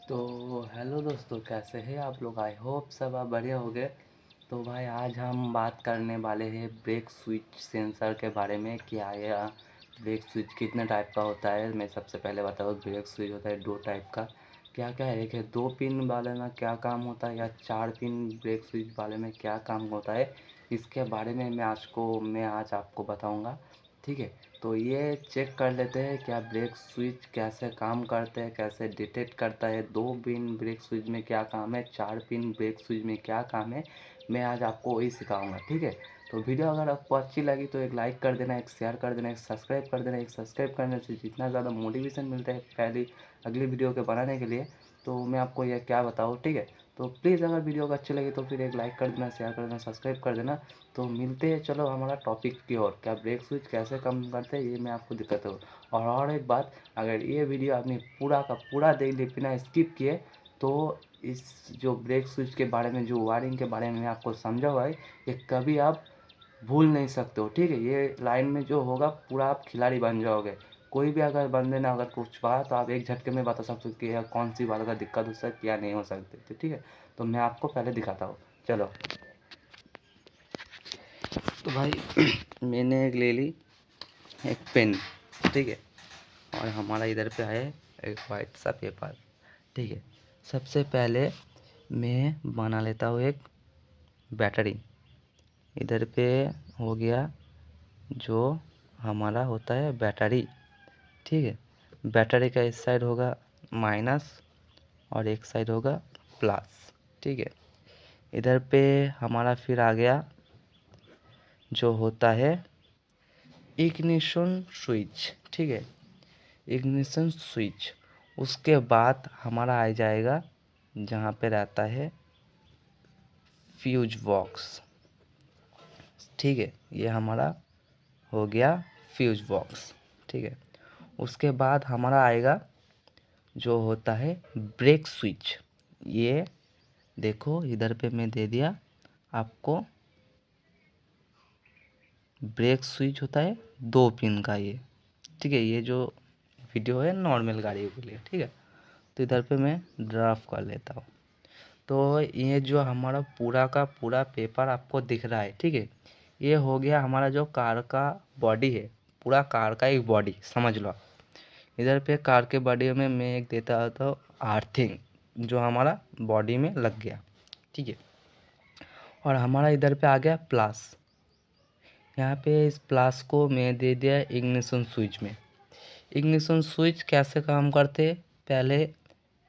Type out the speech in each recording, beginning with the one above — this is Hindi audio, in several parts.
तो हेलो दोस्तों, कैसे हैं आप लोग। आई होप सब आप बढ़िया होंगे। तो भाई आज हम बात करने वाले हैं ब्रेक स्विच सेंसर के बारे में। क्या यह ब्रेक स्विच कितने टाइप का होता है। मैं सबसे पहले बताऊँ, ब्रेक स्विच होता है दो टाइप का। क्या क्या है, एक है 2 पिन वाले में क्या काम होता है, या 4 पिन ब्रेक स्विच वाले में क्या काम होता है। इसके बारे में मैं आज आपको बताऊँगा। ठीक है, तो ये चेक कर लेते हैं क्या ब्रेक स्विच कैसे काम करते हैं, कैसे डिटेक्ट करता है। 2 पिन ब्रेक स्विच में क्या काम है, 4 पिन ब्रेक स्विच में क्या काम है, मैं आज आपको वही सिखाऊंगा। ठीक है, तो वीडियो अगर आपको अच्छी लगी तो एक लाइक कर देना, एक शेयर कर देना, एक सब्सक्राइब कर देना। एक सब्सक्राइब करने से जितना ज़्यादा मोटिवेशन मिलता है पहली अगली वीडियो के बनाने के लिए, तो मैं आपको यह क्या बताऊँ। ठीक है, तो प्लीज़ अगर वीडियो को अच्छी लगी तो फिर एक लाइक कर देना, शेयर कर देना, सब्सक्राइब कर देना। तो मिलते हैं, चलो हमारा टॉपिक की ओर। क्या ब्रेक स्विच कैसे काम करते हैं ये मैं आपको दिखाता हूँ। और एक बात, अगर ये वीडियो आपने पूरा का पूरा देख लिया बिना स्किप किए, तो इस जो ब्रेक स्विच के बारे में, जो वायरिंग के बारे में मैं आपको समझा हुआ है, ये कभी आप भूल नहीं सकते हो। ठीक है, ये लाइन में जो होगा पूरा आप खिलाड़ी बन जाओगे। कोई भी अगर बंदे ने अगर कुछ कहा तो आप एक झटके में बता सकते हो कि यह कौन सी बात का दिक्कत हो सकती या नहीं हो सकती। तो ठीक है, तो मैं आपको पहले दिखाता हूँ, चलो। तो भाई मैंने एक ले ली, एक पेन। ठीक है, और हमारा इधर पे है एक वाइट सा पेपर। ठीक है, सबसे पहले मैं बना लेता हूँ एक बैटरी। इधर पे हो गया जो हमारा होता है बैटरी। ठीक है, बैटरी का इस साइड होगा माइनस और एक साइड होगा प्लस। ठीक है, इधर पे हमारा फिर आ गया जो होता है इग्निशन स्विच। ठीक है, इग्निशन स्विच। उसके बाद हमारा आ जाएगा जहाँ पे रहता है फ्यूज बॉक्स। ठीक है, ये हमारा हो गया फ्यूज बॉक्स। ठीक है, उसके बाद हमारा आएगा जो होता है ब्रेक स्विच। ये देखो इधर पे मैं दे दिया आपको। ब्रेक स्विच होता है 2 पिन का ये। ठीक है, ये जो वीडियो है नॉर्मल गाड़ियों के लिए। ठीक है, तो इधर पे मैं ड्राफ्ट कर लेता हूँ। तो ये जो हमारा पूरा का पूरा पेपर आपको दिख रहा है, ठीक है, ये हो गया हमारा जो कार का बॉडी है। पूरा कार का एक बॉडी समझ लो। इधर पे कार के बॉडी में मैं एक देता था आर्थिंग, जो हमारा बॉडी में लग गया। ठीक है, और हमारा इधर पे आ गया प्लस। यहाँ पे इस प्लस को मैं दे दिया इग्निशन स्विच में। इग्निशन स्विच कैसे काम करते हैं, पहले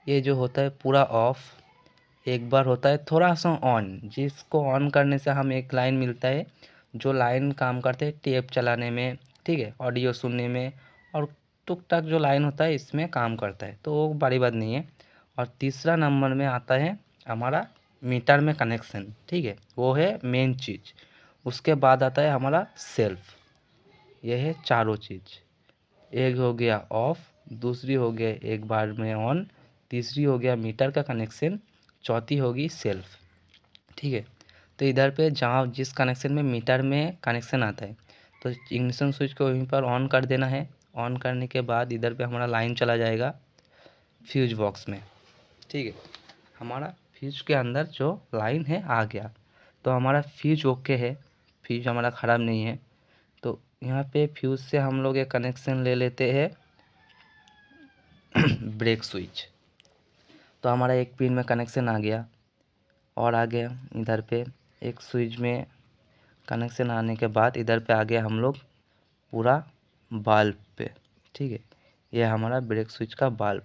ये जो होता है पूरा ऑफ, एक बार होता है थोड़ा सा ऑन, जिसको ऑन करने से हम एक लाइन मिलता है। जो लाइन काम करते हैं टेप चलाने में, ठीक है, ऑडियो सुनने में, और टुक टाक जो लाइन होता है इसमें काम करता है, तो वो बड़ी बात नहीं है। और तीसरा नंबर में आता है हमारा मीटर में कनेक्शन। ठीक है, वो है मेन चीज़। उसके बाद आता है हमारा सेल्फ। यह है चारों चीज़। एक हो गया ऑफ, दूसरी हो गया एक बार में ऑन, तीसरी हो गया मीटर का कनेक्शन, चौथी होगी सेल्फ। ठीक है, तो इधर पे जहाँ जिस कनेक्शन में मीटर में कनेक्शन आता है, तो इग्निशन स्विच को वहीं पर ऑन कर देना है। ऑन करने के बाद इधर पे हमारा लाइन चला जाएगा फ्यूज बॉक्स में। ठीक है, हमारा फ्यूज के अंदर जो लाइन है आ गया, तो हमारा फ्यूज ओके है, फ्यूज हमारा ख़राब नहीं है। तो यहाँ पे फ्यूज से हम लोग एक कनेक्शन ले लेते हैं ब्रेक स्विच। तो हमारा एक पिन में कनेक्शन आ गया, और आ गया इधर पे एक स्विच में कनेक्शन आने के बाद इधर पे आ गया हम लोग पूरा बल्ब पे। ठीक है, ये हमारा ब्रेक स्विच का बल्ब,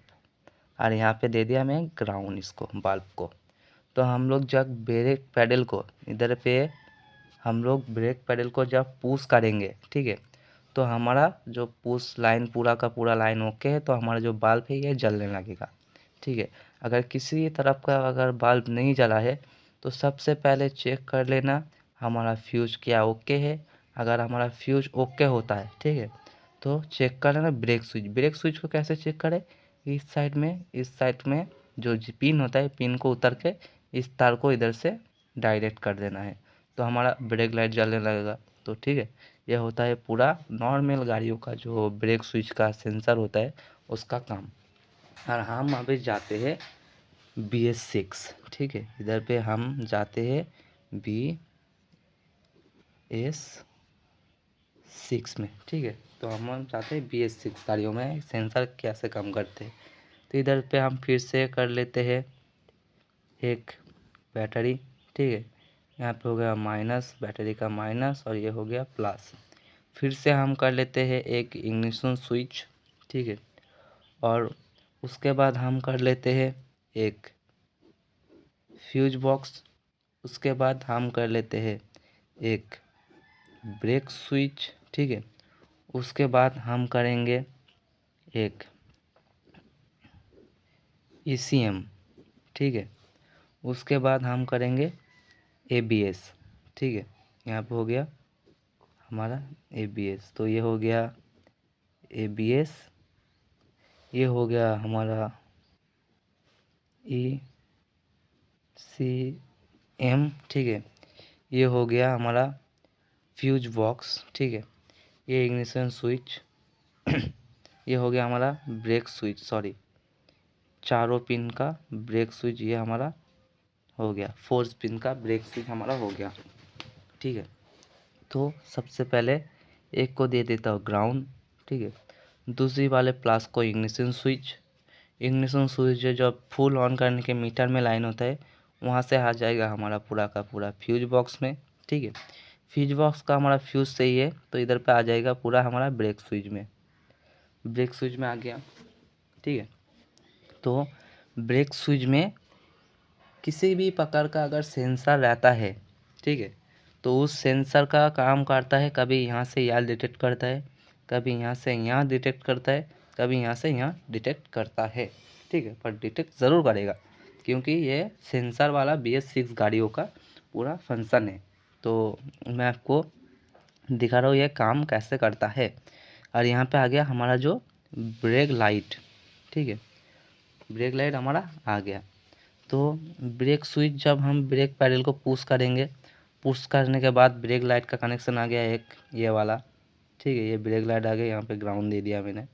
और यहाँ पे दे दिया मैं ग्राउंड इसको बल्ब को। तो हम लोग जब ब्रेक पैडल को इधर पे हम लोग ब्रेक पैडल को जब पुश करेंगे, ठीक है, तो हमारा जो पुश लाइन पूरा का पूरा लाइन ओके है, तो हमारा जो बल्ब है ये जलने लगेगा। ठीक है, अगर किसी तरफ का अगर बल्ब नहीं जला है तो सबसे पहले चेक कर लेना हमारा फ्यूज क्या ओके है। अगर हमारा फ्यूज ओके होता है, ठीक है, तो चेक कर लेना ब्रेक स्विच। ब्रेक स्विच को कैसे चेक करें, इस साइड में जो पिन होता है, पिन को उतर के इस तार को इधर से डायरेक्ट कर देना है, तो हमारा ब्रेक लाइट जलने लगेगा। तो ठीक है, यह होता है पूरा नॉर्मल गाड़ियों का जो ब्रेक स्विच का सेंसर होता है उसका काम। और हम अभी जाते हैं BS6, ठीक है। इधर पे हम जाते हैं BS6 में, ठीक है। तो हम जाते हैं BS6 गाड़ियों में सेंसर कैसे काम करते हैं। तो इधर पे हम फिर से कर लेते हैं एक बैटरी, ठीक है। यहाँ पे हो गया माइनस, बैटरी का माइनस, और ये हो गया प्लस। फिर से हम कर लेते हैं एक इग्निशन स्विच, ठीक है। और उसके बाद हम कर लेते हैं एक फ्यूज बॉक्स। उसके बाद हम कर लेते हैं एक ब्रेक स्विच, ठीक है। उसके बाद हम करेंगे एक ECM, ठीक है। उसके बाद हम करेंगे ABS, ठीक है। यहाँ पे हो गया हमारा ABS। तो ये हो गया ABS, ये हो गया हमारा ECM, ठीक है। ये हो गया हमारा फ्यूज बॉक्स, ठीक है। ये इग्निशन स्विच ये हो गया हमारा ब्रेक स्विच, सॉरी, चारों पिन का ब्रेक स्विच ये हमारा हो गया, 4 पिन का ब्रेक स्विच हमारा हो गया, ठीक है। तो सबसे पहले एक को दे देता हूँ ग्राउंड, ठीक है। दूसरी वाले प्लस को इग्निशन स्विच। इग्निशन स्विच जब फुल ऑन करने के मीटर में लाइन होता है, वहाँ से आ जाएगा हमारा पूरा का पूरा फ्यूज बॉक्स में, ठीक है। फ्यूज बॉक्स का हमारा फ्यूज सही है तो इधर पे आ जाएगा पूरा हमारा ब्रेक स्विच में, ब्रेक स्विच में आ गया, ठीक है। तो ब्रेक स्विच में किसी भी प्रकार का अगर सेंसर रहता है, ठीक है, तो उस सेंसर का काम करता है, कभी यहाँ से यहाँ डिटेक्ट करता है, कभी यहाँ से यहाँ डिटेक्ट करता है, कभी यहाँ से यहाँ डिटेक्ट करता है, ठीक है। पर डिटेक्ट ज़रूर करेगा क्योंकि ये सेंसर वाला BS6 गाड़ियों का पूरा फंक्शन है। तो मैं आपको दिखा रहा हूँ ये काम कैसे करता है। और यहाँ पे आ गया हमारा जो ब्रेक लाइट, ठीक है। ब्रेक लाइट हमारा आ गया। तो ब्रेक स्विच जब हम ब्रेक पैडल को पुश करेंगे, पुश करने के बाद ब्रेक लाइट का कनेक्शन आ गया एक ये वाला, ठीक है। ये ब्रेक लाइट आ गया, यहाँ पे ग्राउंड दे दिया मैंने,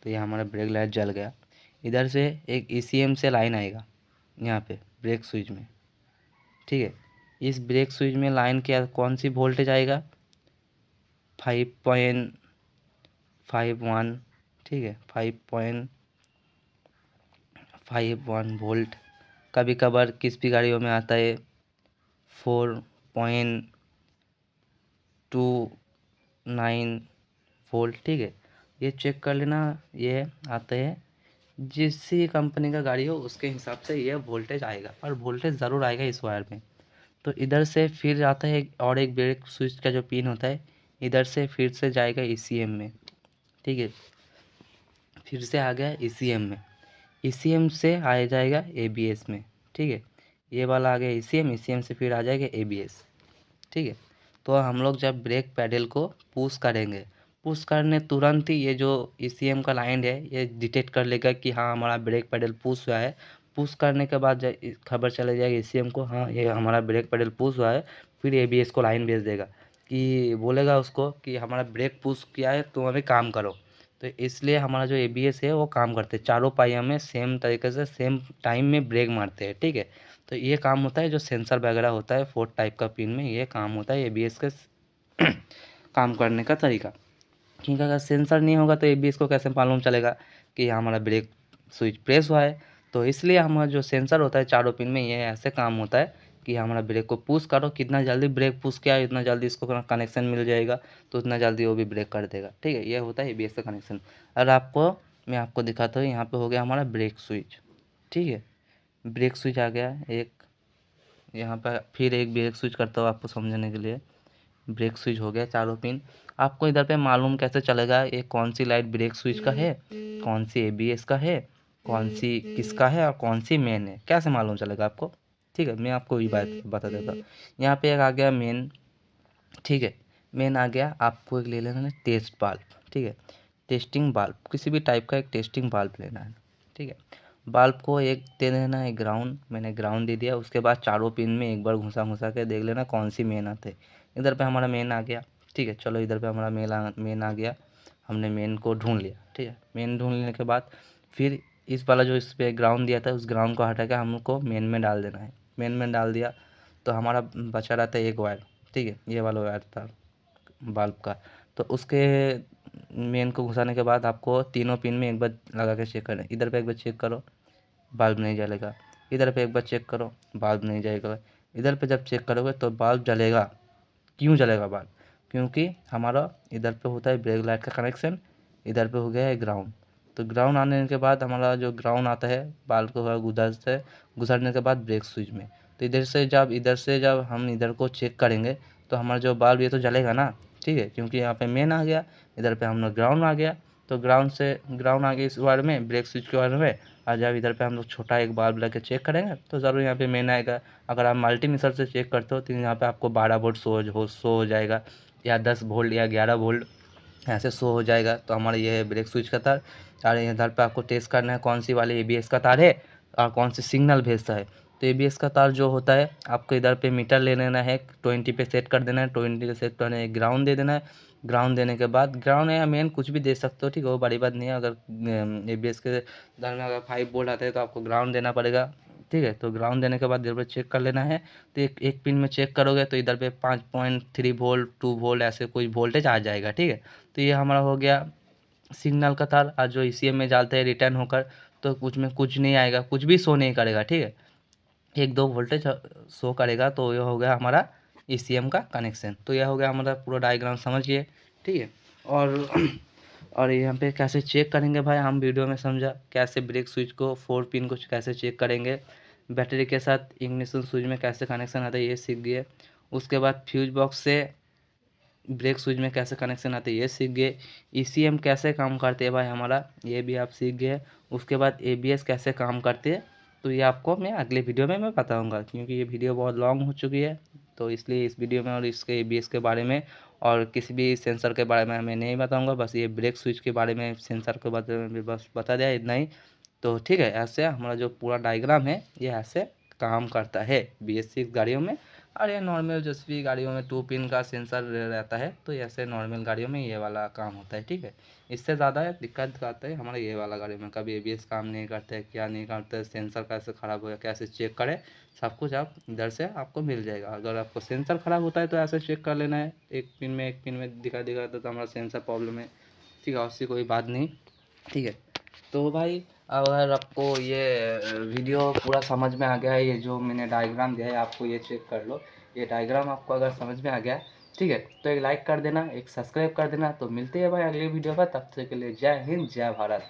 तो ये हमारा ब्रेक लाइट जल गया। इधर से एक ECM से लाइन आएगा यहाँ पे ब्रेक स्विच में, ठीक है। इस ब्रेक स्विच में लाइन क्या कौन सी वोल्टेज आएगा, 5.51, ठीक है, 5.51 वोल्ट। कभी कभार किस भी गाड़ियों में आता है 4.29 वोल्ट, ठीक है। ये चेक कर लेना, ये आते हैं जिस कंपनी का गाड़ी हो उसके हिसाब से ये वोल्टेज आएगा, और वोल्टेज ज़रूर आएगा इस वायर में। तो इधर से फिर आता है और एक ब्रेक स्विच का जो पिन होता है, इधर से फिर से जाएगा ECM में, ठीक है। फिर से आ गया ECM में, ECM से आ जाएगा ABS में, ठीक है। ये वाला आ गया ECM से फिर आ जाएगा ABS, ठीक है। तो हम लोग जब ब्रेक पैडल को पुश करेंगे, पुश करने तुरंत ही ये जो ECM का लाइन है ये डिटेक्ट कर लेगा कि हाँ हमारा ब्रेक पैडल पुश हुआ है। पुश करने के बाद खबर चले जाएगी ECM को, हाँ ये हमारा ब्रेक पैडल पुश हुआ है। फिर ABS को लाइन भेज देगा कि बोलेगा उसको कि हमारा ब्रेक पुश किया है, तुम अभी काम करो। तो इसलिए हमारा जो ABS है वो काम करते हैं, चारों पहिया में सेम तरीके से सेम टाइम में ब्रेक मारते हैं, ठीक है। तो ये काम होता है जो सेंसर वगैरह होता है 4 टाइप का पिन में, ये काम होता है ABS के काम करने का तरीका। क्योंकि अगर सेंसर नहीं होगा तो ABS को कैसे मालूम चलेगा कि हमारा ब्रेक स्विच प्रेस हुआ है। तो इसलिए हमारा जो सेंसर होता है चारों पिन में, ये ऐसे काम होता है कि हमारा ब्रेक को पुश करो, कितना जल्दी ब्रेक पुश किया इतना जल्दी इसको कनेक्शन मिल जाएगा, तो उतना जल्दी वो भी ब्रेक कर देगा, ठीक है। ये होता है ABS का कनेक्शन। और मैं आपको दिखाता हूँ, यहाँ पे हो गया हमारा ब्रेक स्विच, ठीक है। ब्रेक स्विच आ गया एक, यहाँ पर फिर एक ब्रेक स्विच करता हूँ आपको समझने के लिए। ब्रेक स्विच हो गया चारों पिन। आपको इधर पे मालूम कैसे चलेगा ये कौन सी लाइट ब्रेक स्विच का है, कौन सी ABS का है, कौन सी किसका है और कौन सी मेन है, कैसे मालूम चलेगा आपको, ठीक है। मैं आपको ये बात बता देता हूँ। यहाँ पे एक आ गया मेन, ठीक है। मेन आ गया, आपको एक ले लेना है टेस्ट बाल्ब, ठीक है। टेस्टिंग बाल्ब, किसी भी टाइप का एक टेस्टिंग बाल्ब लेना है, ठीक है। बाल्ब को एक दे देना है ग्राउंड, मैंने ग्राउंड दे दिया। उसके बाद चारों पिन में एक बार घुसा घुसा के देख लेना कौन सी मेन आते। इधर पे हमारा मेन आ गया, ठीक है। चलो इधर पे हमारा मेन आ गया, हमने मेन को ढूंढ लिया, ठीक है। मेन ढूंढ लेने के बाद फिर इस वाला जो इस पर ग्राउंड दिया था उस ग्राउंड को हटा के हमको मेन में डाल देना है। मेन में डाल दिया तो हमारा बचा रहता है एक वायर, ठीक है, ये वाला वायर था बल्ब का। तो उसके मेन को घुसाने के बाद आपको तीनों पिन में एक बार लगा के चेक करना है। इधर पे एक बार चेक करो, बल्ब नहीं जलेगा। इधर पे एक बार चेक करो, बल्ब नहीं जलेगा। इधर पे जब चेक करोगे तो बल्ब जलेगा। क्यों जलेगा बल्ब? क्योंकि हमारा इधर पे होता है ब्रेक लाइट का कनेक्शन, इधर पे हो गया है ग्राउंड। तो ग्राउंड आने के बाद हमारा जो ग्राउंड आता है बल्ब को गुजरने के बाद ब्रेक स्विच में, तो इधर से जब हम इधर को चेक करेंगे तो हमारा जो बल्ब ये तो जलेगा ना, ठीक है, क्योंकि यहाँ पे मेन आ गया, इधर पे हम लोग ग्राउंड आ गया। तो ग्राउंड आ गया इस वायर में, ब्रेक स्विच के वायर में। और जब इधर पे हम लोग छोटा एक बल्ब लगा के चेक करेंगे तो ज़रूर यहाँ पे मेन आएगा। अगर आप मल्टीमीटर से चेक करते हो तो यहाँ पे आपको 12 वोल्ट शो हो जाएगा, या 10 वोल्ट या 11 वोल्ट ऐसे शो हो जाएगा। तो हमारा ये है ब्रेक स्विच का तार। और इधर पे आपको टेस्ट करना है कौन सी वाली ABS का तार है और कौन सी सिग्नल भेजता है। तो ABS का तार जो होता है आपको इधर पे मीटर ले लेना है, 20 पे सेट कर देना है। 20 पे सेट करने एक ग्राउंड दे देना है। ग्राउंड देने के बाद ग्राउंड या मेन कुछ भी दे सकते हो, ठीक है, वो बड़ी बात नहीं है। अगर ABS के इधर में अगर 5 वोल्ट आते हैं तो आपको ग्राउंड देना पड़ेगा, ठीक है। तो ग्राउंड देने के बाद इधर पे चेक कर लेना है। तो एक पिन में चेक करोगे तो इधर पे 5.3 वोल्ट 2 वोल्ट ऐसे कोई वोल्टेज आ जाएगा, ठीक है। तो ये हमारा हो गया सिग्नल का तार। और जो ECM में डालते हैं रिटर्न होकर तो कुछ नहीं आएगा, कुछ भी शो नहीं करेगा, ठीक है। 1-2 वोल्टेज शो करेगा। तो ये हो गया हमारा ECM का कनेक्शन। तो यह हो गया हमारा पूरा डायग्राम, समझिए, ठीक है। और और यहाँ पे कैसे चेक करेंगे भाई, हम वीडियो में समझा कैसे ब्रेक स्विच को 4 पिन को कैसे चेक करेंगे। बैटरी के साथ इग्निशन स्विच में कैसे कनेक्शन आता है ये सीख गए। उसके बाद फ्यूज बॉक्स से ब्रेक स्विच में कैसे कनेक्शन आते हैं ये सीख गए। ECM कैसे काम करते हैं भाई हमारा, ये भी आप सीख गए। उसके बाद ABS कैसे काम करते हैं तो ये आपको मैं अगले वीडियो में मैं बताऊंगा, क्योंकि ये वीडियो बहुत लॉन्ग हो चुकी है। तो इसलिए इस वीडियो में और इसके ABS के बारे में और किसी भी सेंसर के बारे में मैं नहीं बताऊंगा। बस ये ब्रेक स्विच के बारे में, सेंसर के बारे में बस बता दिया, इतना ही। तो ठीक है, ऐसे हमारा जो पूरा डायग्राम है ये ऐसे काम करता है BS6 गाड़ियों में। और ये नॉर्मल जैसे गाड़ियों में 2 पिन का सेंसर रहता है, तो ऐसे नॉर्मल गाड़ियों में ये वाला काम होता है, ठीक है। इससे ज़्यादा दिक्कत आता है हमारा ये वाला गाड़ी में, कभी ABS काम नहीं करते, क्या नहीं करते, सेंसर कैसे ख़राब हो गया कैसे चेक करें, सब कुछ आप इधर से आपको मिल जाएगा। अगर आपको सेंसर ख़राब होता है तो ऐसे चेक कर लेना है, एक पिन में दिखा तो हमारा सेंसर प्रॉब्लम है, ठीक है, उससे कोई बात नहीं, ठीक है। तो भाई अगर आपको ये वीडियो पूरा समझ में आ गया है, ये जो मैंने डायग्राम दिया है आपको ये चेक कर लो। ये डायग्राम आपको अगर समझ में आ गया, ठीक है, तो एक लाइक कर देना, एक सब्सक्राइब कर देना। तो मिलते हैं भाई अगले वीडियो पर, तब तक के लिए जय हिंद जय भारत।